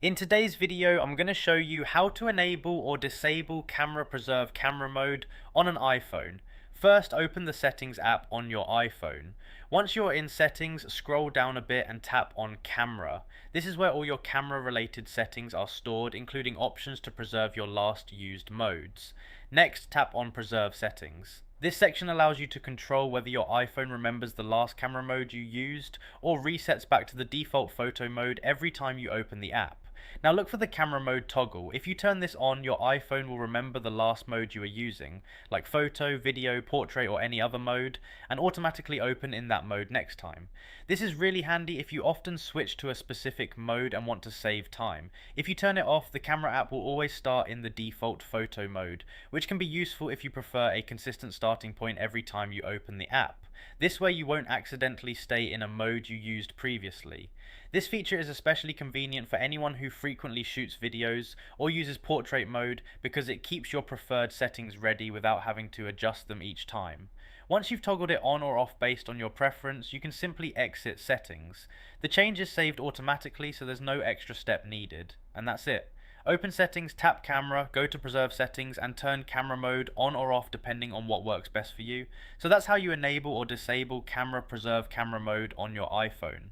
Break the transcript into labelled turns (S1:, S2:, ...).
S1: In today's video, I'm going to show you how to enable or disable camera preserve camera mode on an iPhone. First, open the settings app on your iPhone. Once you're in settings, scroll down a bit and tap on camera. This is where all your camera related settings are stored, including options to preserve your last used modes. Next, tap on preserve settings. This section allows you to control whether your iPhone remembers the last camera mode you used or resets back to the default photo mode every time you open the app. Now look for the camera mode toggle. If you turn this on, your iPhone will remember the last mode you were using, like photo, video, portrait or any other mode, and automatically open in that mode next time. This is really handy if you often switch to a specific mode and want to save time. If you turn it off, the camera app will always start in the default photo mode, which can be useful if you prefer a consistent starting point every time you open the app. This way you won't accidentally stay in a mode you used previously. This feature is especially convenient for anyone who frequently shoots videos or uses portrait mode because it keeps your preferred settings ready without having to adjust them each time. Once you've toggled it on or off based on your preference, you can simply exit settings. The change is saved automatically, so there's no extra step needed. And that's it. Open settings, tap camera, go to preserve settings and turn camera mode on or off depending on what works best for you. So that's how you enable or disable camera preserve camera mode on your iPhone.